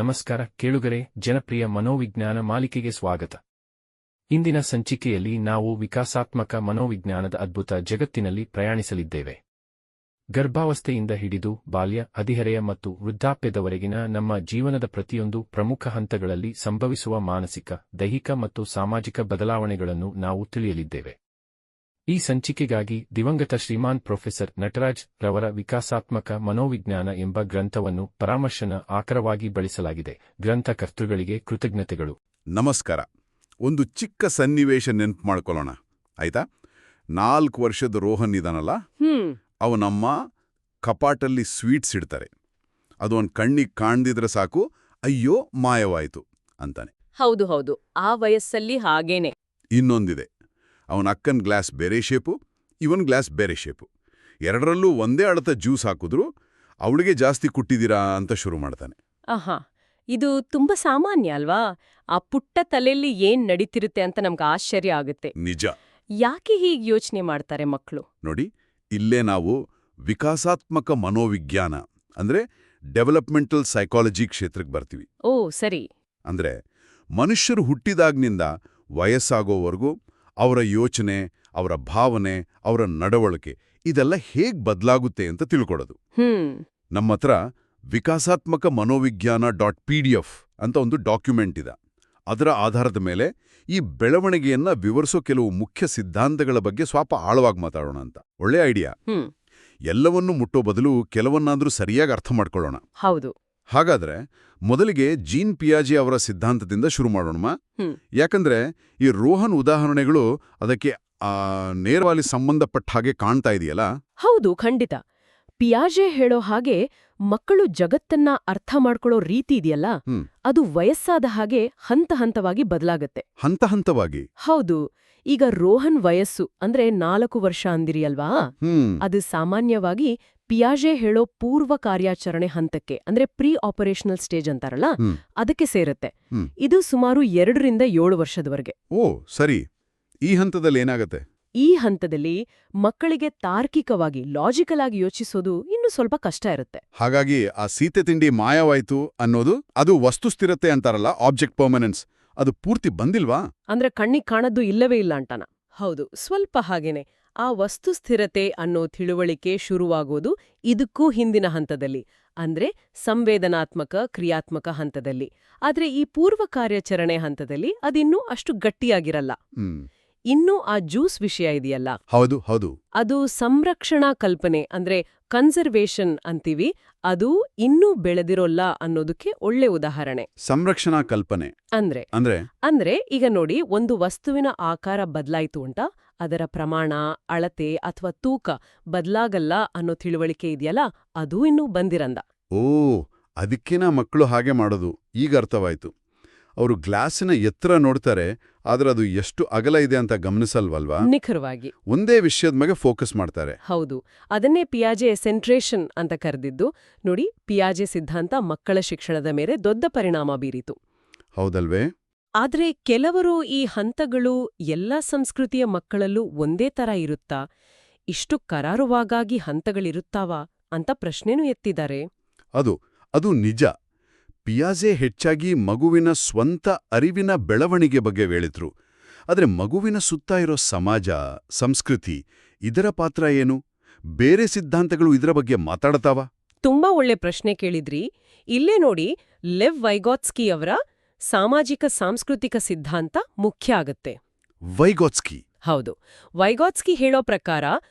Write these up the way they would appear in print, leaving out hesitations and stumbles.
ನಮಸ್ಕಾರ ಕೇಳುಗರೆ, ಜನಪ್ರಿಯ ಮನೋವಿಜ್ಞಾನ ಮಾಲಿಕೆಗೆ ಸ್ವಾಗತ. ಇಂದಿನ ಸಂಚಿಕೆಯಲ್ಲಿ ನಾವು ವಿಕಾಸಾತ್ಮಕ ಮನೋವಿಜ್ಞಾನದ ಅದ್ಭುತ ಜಗತ್ತಿನಲ್ಲಿ ಪ್ರಯಾಣಿಸಲಿದ್ದೇವೆ. ಗರ್ಭಾವಸ್ಥೆಯಿಂದ ಹಿಡಿದು ಬಾಲ್ಯ, ಹದಿಹರೆಯ ಮತ್ತು ವೃದ್ಧಾಪ್ಯದವರೆಗಿನ ನಮ್ಮ ಜೀವನದ ಪ್ರತಿಯೊಂದು ಪ್ರಮುಖ ಹಂತಗಳಲ್ಲಿ ಸಂಭವಿಸುವ ಮಾನಸಿಕ, ದೈಹಿಕ ಮತ್ತು ಸಾಮಾಜಿಕ ಬದಲಾವಣೆಗಳನ್ನು ನಾವು ತಿಳಿಯಲಿದ್ದೇವೆ. ಈ ಸಂಚಿಕೆಗಾಗಿ ದಿವಂಗತ ಶ್ರೀಮಾನ್ ಪ್ರೊಫೆಸರ್ ನಟರಾಜ್ ರವರ ವಿಕಾಸಾತ್ಮಕ ಮನೋವಿಜ್ಞಾನ ಎಂಬ ಗ್ರಂಥವನ್ನು ಪರಾಮರ್ಶನ ಆಕರವಾಗಿ ಬಳಸಲಾಗಿದೆ. ಗ್ರಂಥಕರ್ತೃಗಳಿಗೆ ಕೃತಜ್ಞತೆಗಳು. ನಮಸ್ಕಾರ. ಒಂದು ಚಿಕ್ಕ ಸನ್ನಿವೇಶ ನೆನ್ಪು ಮಾಡ್ಕೊಳ್ಳೋಣ, ಆಯ್ತಾ? 4 ವರ್ಷದ ರೋಹನ್ ಇದಾನಲ್ಲ, ಅವನಮ್ಮ ಕಪಾಟಲ್ಲಿ ಸ್ವೀಟ್ಸ್ ಇಡ್ತಾರೆ. ಅದು ಅವನ ಕಣ್ಣಿಗೆ ಕಾಣ್ದಿದ್ರೆ ಸಾಕು, ಅಯ್ಯೋ ಮಾಯವಾಯಿತು ಅಂತಾನೆ. ಹೌದು ಹೌದು, ಆ ವಯಸ್ಸಲ್ಲಿ ಹಾಗೇನೆ. ಇನ್ನೊಂದಿದೆ, ಅವನ ಅಕ್ಕನ ಗ್ಲಾಸ್ ಬೇರೆ ಶೇಪು, ಇವನ್ ಗ್ಲಾಸ್ ಬೇರೆ ಶೇಪು. ಎರಡರಲ್ಲೂ ಒಂದೇ ಅಳತ ಜ್ಯೂಸ್ ಹಾಕಿದ್ರು ಅವಳಿಗೆ ಜಾಸ್ತಿ ಕುಟ್ಟಿದ್ದೀರಾ ಅಂತ ಶುರು ಮಾಡ್ತಾನೆ. ಆಹಾ, ಇದು ತುಂಬಾ ಸಾಮಾನ್ಯ ಅಲ್ವಾ? ಆ ಪುಟ್ಟ ತಲೆಯಲ್ಲಿ ಏನ್ ನಡೀತಿರುತ್ತೆ ಅಂತ ನಮ್ಗೆ ಆಶ್ಚರ್ಯ ಆಗುತ್ತೆ. ನಿಜ. ಯಾಕೆ ಹೀಗೆ ಯೋಚನೆ ಮಾಡ್ತಾರೆ ಮಕ್ಕಳು? ನೋಡಿ, ಇಲ್ಲೇ ನಾವು ವಿಕಾಸಾತ್ಮಕ ಮನೋವಿಜ್ಞಾನ ಅಂದ್ರೆ ಡೆವಲಪ್ಮೆಂಟಲ್ ಸೈಕಾಲಜಿ ಕ್ಷೇತ್ರಕ್ಕೆ ಬರ್ತೀವಿ. ಓ ಸರಿ. ಅಂದ್ರೆ ಮನುಷ್ಯರು ಹುಟ್ಟಿದಾಗ್ನಿಂದ ವಯಸ್ಸಾಗೋವರೆಗೂ ಅವರ ಯೋಚನೆ, ಅವರ ಭಾವನೆ, ಅವರ ನಡವಳಿಕೆ ಇದೆಲ್ಲ ಹೇಗ್ ಬದಲಾಗುತ್ತೆ ಅಂತ ತಿಳ್ಕೊಡೋದು. ನಮ್ಮತ್ರ ವಿಕಾಸಾತ್ಮಕ ಮನೋವಿಜ್ಞಾನ .pdf ಅಂತ ಒಂದು ಡಾಕ್ಯುಮೆಂಟ್ ಇದೆ. ಅದರ ಆಧಾರದ ಮೇಲೆ ಈ ಬೆಳವಣಿಗೆಯನ್ನ ವಿವರಿಸೋ ಕೆಲವು ಮುಖ್ಯ ಸಿದ್ಧಾಂತಗಳ ಬಗ್ಗೆ ಸ್ವಲ್ಪ ಆಳವಾಗಿ ಮಾತಾಡೋಣ ಅಂತ. ಒಳ್ಳೆ ಐಡಿಯಾ. ಎಲ್ಲವನ್ನೂ ಮುಟ್ಟೋ ಬದಲು ಕೆಲವನ್ನಾದ್ರೂ ಸರಿಯಾಗಿ ಅರ್ಥ ಮಾಡ್ಕೊಳ್ಳೋಣ. ಹೌದು. ಹಾಗಾದ್ರೆ ಮೊದಲಿಗೆ ಜೀನ್ ಪಿಯಾಜೆ ಅವರ ಸಿದ್ಧಾಂತದಿಂದ ಶುರು ಮಾಡೋಣ. ಯಾಕಂದ್ರೆ ಈ ರೋಹನ್ ಉದಾಹರಣೆಗಳು ಅದಕ್ಕೆ ನೇರವಾಗಿ ಸಂಬಂಧಪಟ್ಟ ಹಾಗೆ ಕಾಣ್ತಾ ಇದೆಯಲ್ಲ. ಹೌದು, ಖಂಡಿತ. ಪಿಯಾಜೆ ಹೇಳೋ ಹಾಗೆ ಮಕ್ಕಳು ಜಗತ್ತನ್ನ ಅರ್ಥ ಮಾಡ್ಕೊಳ್ಳೋ ರೀತಿ ಇದೆಯಲ್ಲ, ಅದು ವಯಸ್ಸಾದ ಹಾಗೆ ಹಂತ ಹಂತವಾಗಿ ಬದಲಾಗತ್ತೆ. ಹಂತ ಹಂತವಾಗಿ? ಹೌದು. ಈಗ ರೋಹನ್ ವಯಸ್ಸು ಅಂದ್ರೆ 4 ವರ್ಷ ಅಂದಿರಿಯಲ್ವಾ, ಅದು ಸಾಮಾನ್ಯವಾಗಿ ಪಿಯಾಜೆ ಹೇಳೋ ಪೂರ್ವ ಕಾರ್ಯಾಚರಣೆ ಹಂತಕ್ಕೆ ಅಂದ್ರೆ ಪ್ರೀ ಆಪರೇಷನಲ್ ಸ್ಟೇಜ್ ಅಂತಾರಲ್ಲ, ಅದಕ್ಕೆ ಸೇರುತ್ತೆ. ಇದು ಸುಮಾರು 2 ರಿಂದ 7 ವರ್ಷದವರೆಗೆ. ಓ ಸರಿ. ಈ ಹಂತದಲ್ಲಿ ಏನಾಗತ್ತೆ? ಈ ಹಂತದಲ್ಲಿ ಮಕ್ಕಳಿಗೆ ತಾರ್ಕಿಕವಾಗಿ, ಲಾಜಿಕಲ್ ಆಗಿ ಯೋಚಿಸೋದು ಇನ್ನು ಸ್ವಲ್ಪ ಕಷ್ಟ ಇರುತ್ತೆ. ಹಾಗಾಗಿ ಆ ಸೀತೆ ತಿಂಡಿ ಮಾಯವಾಯ್ತು ಅನ್ನೋದು, ಅದು ವಸ್ತುಸ್ಥಿರತೆ ಅಂತಾರಲ್ಲ, ಆಬ್ಜೆಕ್ಟ್ ಪರ್ಮನೆನ್ಸ್, ಅದು ಪೂರ್ತಿ ಬಂದಿಲ್ವಾ? ಅಂದ್ರೆ ಕಣ್ಣಿಗೆ ಕಾಣದ್ದು ಇಲ್ಲವೇ ಇಲ್ಲ ಅಂತಾನ. ಹೌದು, ಸ್ವಲ್ಪ ಹಾಗೇನೆ. ಆ ವಸ್ತುಸ್ಥಿರತೆ ಅನ್ನೋ ತಿಳುವಳಿಕೆ ಶುರುವಾಗೋದು ಇದಕ್ಕೂ ಹಿಂದಿನ ಹಂತದಲ್ಲಿ, ಅಂದ್ರೆ ಸಂವೇದನಾತ್ಮಕ ಕ್ರಿಯಾತ್ಮಕ ಹಂತದಲ್ಲಿ. ಆದ್ರೆ ಈ ಪೂರ್ವ ಕಾರ್ಯಾಚರಣೆ ಹಂತದಲ್ಲಿ ಅದಿನ್ನೂ ಅಷ್ಟು ಗಟ್ಟಿಯಾಗಿರಲ್ಲ. ಇನ್ನು ಆ ಜ್ಯೂಸ್ ವಿಷಯ ಇದೆಯಲ್ಲ, ಹೌದು ಹೌದು, ಅದು ಸಂರಕ್ಷಣಾ ಕಲ್ಪನೆ ಅಂದ್ರೆ ಕನ್ಸರ್ವೇಷನ್ ಅಂತೀವಿ, ಅದು ಇನ್ನೂ ಬೆಳೆದಿರೋಲ್ಲ ಅನ್ನೋದಕ್ಕೆ ಒಳ್ಳೆ ಉದಾಹರಣೆ. ಸಂರಕ್ಷಣಾ ಕಲ್ಪನೆ ಅಂದ್ರೆ ಈಗ ನೋಡಿ, ಒಂದು ವಸ್ತುವಿನ ಆಕಾರ ಬದಲಾಯ್ತು ಅಂತ ಅದರ ಪ್ರಮಾಣ, ಅಳತೆ ಅಥವಾ ತೂಕ ಬದಲಾಗಲ್ಲ ಅನ್ನೋ ತಿಳುವಳಿಕೆ ಇದೆಯಲ್ಲ, ಅದೂ ಇನ್ನೂ ಬಂದಿರಂದ. ಓ, ಅದಕ್ಕೇನಾ ಮಕ್ಕಳು ಹಾಗೆ ಮಾಡೋದು? ಈಗ ಅರ್ಥವಾಯ್ತು. ಅವರು ಗ್ಲಾಸಿನ ಎತ್ತರ ನೋಡ್ತಾರೆ, ಆದ್ರೆ ಅದು ಎಷ್ಟು ಅಗಲ ಇದೆ ಅಂತ ಗಮನಿಸಲ್ವಲ್ವಾ? ನಿಖರವಾಗಿ ಒಂದೇ ವಿಷಯದ ಮೇಲೆ ಫೋಕಸ್ ಮಾಡ್ತಾರೆ. ಹೌದು, ಅದನ್ನೇ ಪಿಯಾಜೆ ಸೆಂಟ್ರೇಷನ್ ಅಂತ ಕರೆದಿದ್ದು. ನೋಡಿ, ಪಿಯಾಜೆ ಸಿದ್ಧಾಂತ ಮಕ್ಕಳ ಶಿಕ್ಷಣದ ಮೇಲೆ ದೊಡ್ಡ ಪರಿಣಾಮ ಬೀರಿತು. ಹೌದಲ್ವೇ? ಆದ್ರೆ ಕೆಲವರು ಈ ಹಂತಗಳು ಎಲ್ಲ ಸಂಸ್ಕೃತಿಯ ಮಕ್ಕಳಲ್ಲೂ ಒಂದೇ ತರ ಇರುತ್ತಾ, ಇಷ್ಟು ಕರಾರುವಾಗಾಗಿ ಹಂತಗಳಿರುತ್ತಾವಾ ಅಂತ ಪ್ರಶ್ನೆನೂ ಎತ್ತಿದ್ದಾರೆ. ಅದು ನಿಜ. ಪಿಯಾಜೆ ಹೆಚ್ಚಾಗಿ ಮಗುವಿನ ಸ್ವಂತ ಅರಿವಿನ ಬೆಳವಣಿಗೆ ಬಗ್ಗೆ ಹೇಳಿದ್ರು. ಆದ್ರೆ ಮಗುವಿನ ಸುತ್ತ ಇರೋ ಸಮಾಜ, ಸಂಸ್ಕೃತಿ, ಇದರ ಪಾತ್ರ ಏನು? ಬೇರೆ ಸಿದ್ಧಾಂತಗಳು ಇದರ ಬಗ್ಗೆ ಮಾತಾಡತಾವ? ತುಂಬಾ ಒಳ್ಳೆ ಪ್ರಶ್ನೆ ಕೇಳಿದ್ರಿ. ಇಲ್ಲೇ ನೋಡಿ, ಲೆವ್ ವೈಗಾಟ್ಸ್ಕಿ ಅವರ ಸಾಮಾಜಿಕ ಸಾಂಸ್ಕೃತಿಕ ಸಿದ್ಧಾಂತ ಮುಖ್ಯ ಆಗತ್ತೆ. ವೈಗಾಟ್ಸ್ಕಿ? ಹೌದು. ವೈಗಾಟ್ಸ್ಕಿ ಹೇಳೋ ಪ್ರಕಾರ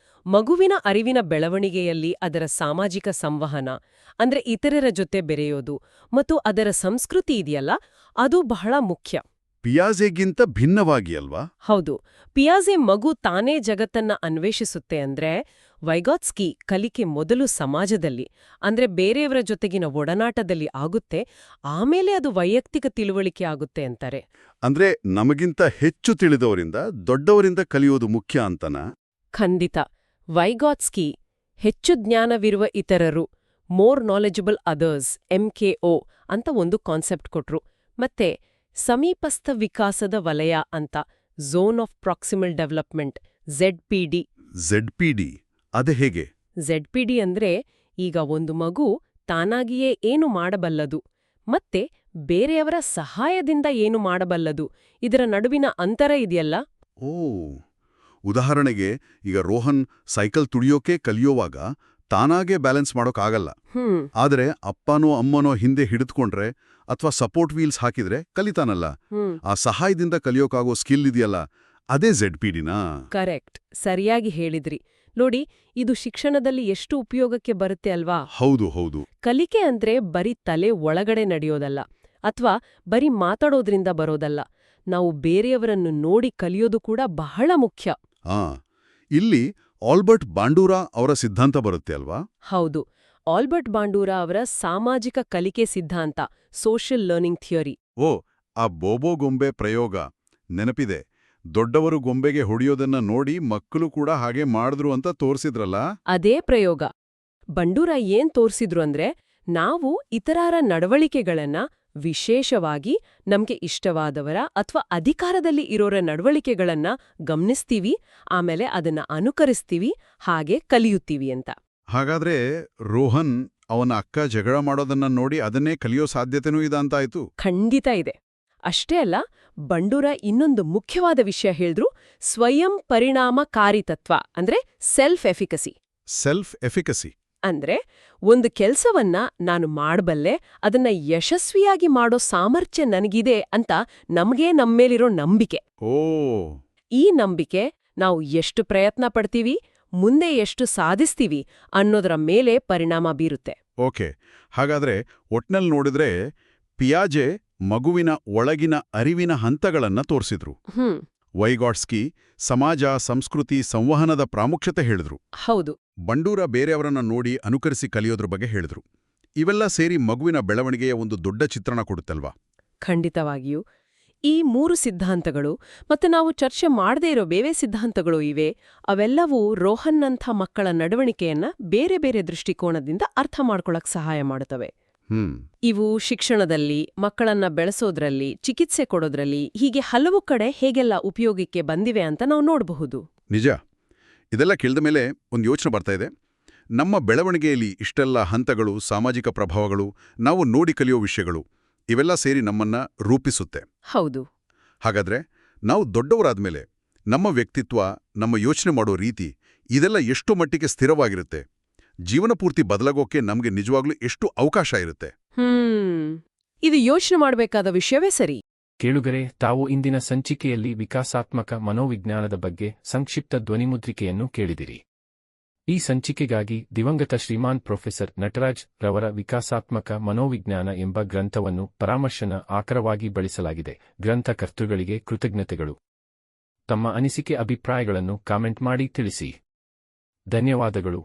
ಮಗುವಿನ ಅರಿವಿನ ಬೆಳವಣಿಗೆಯಲ್ಲಿ ಅದರ ಸಾಮಾಜಿಕ ಸಂವಹನ ಅಂದ್ರೆ ಇತರರ ಜೊತೆ ಬೆರೆಯೋದು ಮತ್ತು ಅದರ ಸಂಸ್ಕೃತಿ ಇದೆಯಲ್ಲ, ಅದು ಬಹಳ ಮುಖ್ಯ. ಪಿಯಾಜೆಗಿಂತ ಭಿನ್ನವಾಗಿ ಅಲ್ವಾ? ಹೌದು. ಪಿಯಾಜೆ ಮಗು ತಾನೇ ಜಗತ್ತನ್ನ ಅನ್ವೇಷಿಸುತ್ತೆ ಅಂದ್ರೆ, ವೈಗಾಟ್ಸ್ಕಿ ಕಲಿಕೆ ಮೊದಲು ಸಮಾಜದಲ್ಲಿ ಅಂದ್ರೆ ಬೇರೆಯವರ ಜೊತೆಗಿನ ಒಡನಾಟದಲ್ಲಿ ಆಗುತ್ತೆ, ಆಮೇಲೆ ಅದು ವೈಯಕ್ತಿಕ ತಿಳುವಳಿಕೆ ಆಗುತ್ತೆ ಅಂತಾರೆ. ಅಂದ್ರೆ ನಮಗಿಂತ ಹೆಚ್ಚು ತಿಳಿದವರಿಂದ, ದೊಡ್ಡವರಿಂದ ಕಲಿಯೋದು ಮುಖ್ಯ ಅಂತನ? ಖಂಡಿತ. ವೈಗಾಟ್ಸ್ಕಿ ಹೆಚ್ಚು ಜ್ಞಾನವಿರುವ ಇತರರು, ಮೋರ್ ನಾಲೆಜಬಲ್ ಅದರ್ಸ್, MKO ಅಂತ ಒಂದು ಕಾನ್ಸೆಪ್ಟ್ ಕೊಟ್ರು. ಮತ್ತೆ ಸಮೀಪಸ್ಥ ವಿಕಾಸದ ವಲಯ ಅಂತ, zone of proximal development, ZPD. ಅದೇ ಹೇಗೆ? ZPD ಅಂದ್ರೆ, ಈಗ ಒಂದು ಮಗು ತಾನಾಗಿಯೇ ಏನು ಮಾಡಬಲ್ಲದು ಮತ್ತೆ ಬೇರೆಯವರ ಸಹಾಯದಿಂದ ಏನು ಮಾಡಬಲ್ಲದು ಇದರ ನಡುವಿನ ಅಂತರ ಇದೆಯಲ್ಲ. ಓ, ಉದಾಹರಣೆಗೆ ಈಗ ರೋಹನ್ ಸೈಕಲ್ ತುಳಿಯೋಕೆ ಕಲಿಯೋವಾಗ ತಾನಾಗೇ ಬ್ಯಾಲೆನ್ಸ್ ಮಾಡೋಕ್ಕಾಗಲ್ಲ. ಆದರೆ ಅಪ್ಪನೋ ಅಮ್ಮನೋ ಹಿಂದೆ ಹಿಡಿದುಕೊಂಡ್ರೆ ಅಥವಾ ಸಪೋರ್ಟ್ ವೀಲ್ಸ್ ಹಾಕಿದ್ರೆ ಕಲಿತಾನಲ್ಲ. ಆ ಸಹಾಯದಿಂದ ಕಲಿಯೋಕಾಗೋ ಸ್ಕಿಲ್ ಇದೆಯಲ್ಲ, ಅದೇ ZPDನಾ? ಕರೆಕ್ಟ್, ಸರಿಯಾಗಿ ಹೇಳಿದ್ರಿ. ನೋಡಿ, ಇದು ಶಿಕ್ಷಣದಲ್ಲಿ ಎಷ್ಟು ಉಪಯೋಗಕ್ಕೆ ಬರುತ್ತೆ ಅಲ್ವಾ? ಹೌದು ಹೌದು. ಕಲಿಕೆ ಅಂದ್ರೆ ಬರೀ ತಲೆ ಒಳಗಡೆ ನಡೆಯೋದಲ್ಲ, ಅಥವಾ ಬರೀ ಮಾತಾಡೋದ್ರಿಂದ ಬರೋದಲ್ಲ. ನಾವು ಬೇರೆಯವರನ್ನು ನೋಡಿ ಕಲಿಯೋದು ಕೂಡ ಬಹಳ ಮುಖ್ಯ. ಇಲ್ಲಿ ಆಲ್ಬರ್ಟ್ ಬಾಂಡೂರಾ ಅವರ ಸಿದ್ಧಾಂತ ಬರುತ್ತೆ ಅಲ್ವಾ? ಹೌದು, ಆಲ್ಬರ್ಟ್ ಬಾಂಡೂರಾ ಅವರ ಸಾಮಾಜಿಕ ಕಲಿಕೆ ಸಿದ್ಧಾಂತ, ಸೋಷಿಯಲ್ ಲರ್ನಿಂಗ್ ಥಿಯರಿ. ಓ, ಆ ಬೋಬೋ ಗೊಂಬೆ ಪ್ರಯೋಗ ನೆನಪಿದೆ. ದೊಡ್ಡವರು ಗೊಂಬೆಗೆ ಹೊಡೆಯೋದನ್ನ ನೋಡಿ ಮಕ್ಕಳು ಕೂಡ ಹಾಗೆ ಮಾಡಿದ್ರು ಅಂತ ತೋರ್ಸಿದ್ರಲ್ಲ? ಅದೇ ಪ್ರಯೋಗ. ಬಂಡೂರಾ ಏನ್ ತೋರ್ಸಿದ್ರು ಅಂದ್ರೆ, ನಾವು ಇತರರ ನಡವಳಿಕೆಗಳನ್ನ, ವಿಶೇಷವಾಗಿ ನಮ್ಗೆ ಇಷ್ಟವಾದವರ ಅಥವಾ ಅಧಿಕಾರದಲ್ಲಿ ಇರೋರ ನಡವಳಿಕೆಗಳನ್ನ ಗಮನಿಸ್ತೀವಿ, ಆಮೇಲೆ ಅದನ್ನ ಅನುಕರಿಸ್ತೀವಿ, ಹಾಗೆ ಕಲಿಯುತ್ತೀವಿ ಅಂತ. ಹಾಗಾದ್ರೆ ರೋಹನ್ ಅವನ ಅಕ್ಕ ಜಗಳ ಮಾಡೋದನ್ನ ನೋಡಿ ಅದನ್ನೇ ಕಲಿಯೋ ಸಾಧ್ಯತೆನೂ ಇದಂತಾಯ್ತು? ಖಂಡಿತ ಇದೆ. ಅಷ್ಟೇ ಅಲ್ಲ, ಬಂಡೂರಾ ಇನ್ನೊಂದು ಮುಖ್ಯವಾದ ವಿಷಯ ಹೇಳಿದ್ರು, ಸ್ವಯಂ ಪರಿಣಾಮಕಾರಿತತ್ವ ಅಂದ್ರೆ ಸೆಲ್ಫ್ ಎಫಿಕಸಿ. ಸೆಲ್ಫ್ ಎಫಿಕಸಿ ಅಂದ್ರೆ ಒಂದು ಕೆಲ್ಸವನ್ನ ನಾನು ಮಾಡಬಲ್ಲೆ, ಅದನ್ನ ಯಶಸ್ವಿಯಾಗಿ ಮಾಡೋ ಸಾಮರ್ಥ್ಯ ನನಗಿದೆ ಅಂತ ನಮ್ಗೇ ನಮ್ಮೇಲಿರೋ ನಂಬಿಕೆ. ಓ, ಈ ನಂಬಿಕೆ ನಾವು ಎಷ್ಟು ಪ್ರಯತ್ನ ಪಡ್ತೀವಿ, ಮುಂದೆ ಎಷ್ಟು ಸಾಧಿಸ್ತೀವಿ ಅನ್ನೋದರ ಮೇಲೆ ಪರಿಣಾಮ ಬೀರುತ್ತೆ. ಓಕೆ. ಹಾಗಾದ್ರೆ ಒಟ್ನಲ್ಲಿ ನೋಡಿದ್ರೆ ಪಿಯಾಜೆ ಮಗುವಿನ ಒಳಗಿನ ಅರಿವಿನ ಹಂತಗಳನ್ನ ತೋರಿಸಿದ್ರು. ವೈಗಾಟ್ಸ್ಕಿ ಸಮಾಜ, ಸಂಸ್ಕೃತಿ, ಸಂವಹನದ ಪ್ರಾಮುಖ್ಯತೆ ಹೇಳಿದ್ರು. ಹೌದು. ಬಂಡೂರಾ ಬೇರೆಯವರನ್ನ ನೋಡಿ ಅನುಕರಿಸಿ ಕಲಿಯೋದ್ರ ಬಗ್ಗೆ ಹೇಳಿದ್ರು. ಇವೆಲ್ಲ ಸೇರಿ ಮಗುವಿನ ಬೆಳವಣಿಗೆಯ ಒಂದು ದೊಡ್ಡ ಚಿತ್ರಣ ಕೊಡುತ್ತಲ್ವಾ? ಖಂಡಿತವಾಗಿಯೂ. ಈ 3 ಸಿದ್ಧಾಂತಗಳು, ಮತ್ತೆ ನಾವು ಚರ್ಚೆ ಮಾಡದೇ ಇರೋ ಬೇರೆ ಸಿದ್ಧಾಂತಗಳು ಇವೆ, ಅವೆಲ್ಲವೂ ರೋಹನ್ನಂಥ ಮಕ್ಕಳ ನಡವಳಿಕೆಯನ್ನ ಬೇರೆ ಬೇರೆ ದೃಷ್ಟಿಕೋನದಿಂದ ಅರ್ಥ ಮಾಡ್ಕೊಳಕ್ ಸಹಾಯ ಮಾಡುತ್ತವೆ. ಇವು ಶಿಕ್ಷಣದಲ್ಲಿ, ಮಕ್ಕಳನ್ನ ಬೆಳೆಸೋದ್ರಲ್ಲಿ, ಚಿಕಿತ್ಸೆ ಕೊಡೋದ್ರಲ್ಲಿ, ಹೀಗೆ ಹಲವು ಕಡೆ ಹೇಗೆಲ್ಲ ಉಪಯೋಗಕ್ಕೆ ಬಂದಿವೆ ಅಂತ ನಾವು ನೋಡಬಹುದು. ನಿಜ. ಇದೆಲ್ಲ ಕೇಳಿದ ಮೇಲೆ ಒಂದು ಯೋಚನೆ ಬರ್ತಾ ಇದೆ. ನಮ್ಮ ಬೆಳವಣಿಗೆಯಲ್ಲಿ ಇಷ್ಟೆಲ್ಲ ಹಂತಗಳು, ಸಾಮಾಜಿಕ ಪ್ರಭಾವಗಳು, ನಾವು ನೋಡಿ ಕಲಿಯೋ ವಿಷಯಗಳು, ಇವೆಲ್ಲ ಸೇರಿ ನಮ್ಮನ್ನ ರೂಪಿಸುತ್ತೆ. ಹೌದು. ಹಾಗಾದ್ರೆ ನಾವು ದೊಡ್ಡವರಾದ್ಮೇಲೆ ನಮ್ಮ ವ್ಯಕ್ತಿತ್ವ, ನಮ್ಮ ಯೋಚನೆ ಮಾಡೋ ರೀತಿ, ಇದೆಲ್ಲ ಎಷ್ಟು ಮಟ್ಟಿಗೆ ಸ್ಥಿರವಾಗಿರುತ್ತೆ? ಜೀವನ ಪೂರ್ತಿ ಬದಲಾಗೋಕೆ ನಮ್ಗೆ ನಿಜವಾಗ್ಲೂ ಎಷ್ಟು ಅವಕಾಶ ಇರುತ್ತೆ? ಇದು ಯೋಚನೆ ಮಾಡಬೇಕಾದ ವಿಷಯವೇ ಸರಿ. ಕೇಳುಗರೆ, ತಾವು ಇಂದಿನ ಸಂಚಿಕೆಯಲ್ಲಿ ವಿಕಾಸಾತ್ಮಕ ಮನೋವಿಜ್ಞಾನದ ಬಗ್ಗೆ ಸಂಕ್ಷಿಪ್ತ ಧ್ವನಿಮುದ್ರಿಕೆಯನ್ನು ಕೇಳಿದಿರಿ. ಈ ಸಂಚಿಕೆಗಾಗಿ ದಿವಂಗತ ಶ್ರೀಮಾನ್ ಪ್ರೊಫೆಸರ್ ನಟರಾಜ್ ರವರ ವಿಕಾಸಾತ್ಮಕ ಮನೋವಿಜ್ಞಾನ ಎಂಬ ಗ್ರಂಥವನ್ನು ಪರಾಮರ್ಶನ ಆಕರವಾಗಿ ಬಳಸಲಾಗಿದೆ. ಗ್ರಂಥಕರ್ತೃಗಳಿಗೆ ಕೃತಜ್ಞತೆಗಳು. ತಮ್ಮ ಅನಿಸಿಕೆ, ಅಭಿಪ್ರಾಯಗಳನ್ನು ಕಾಮೆಂಟ್ ಮಾಡಿ ತಿಳಿಸಿ. ಧನ್ಯವಾದಗಳು.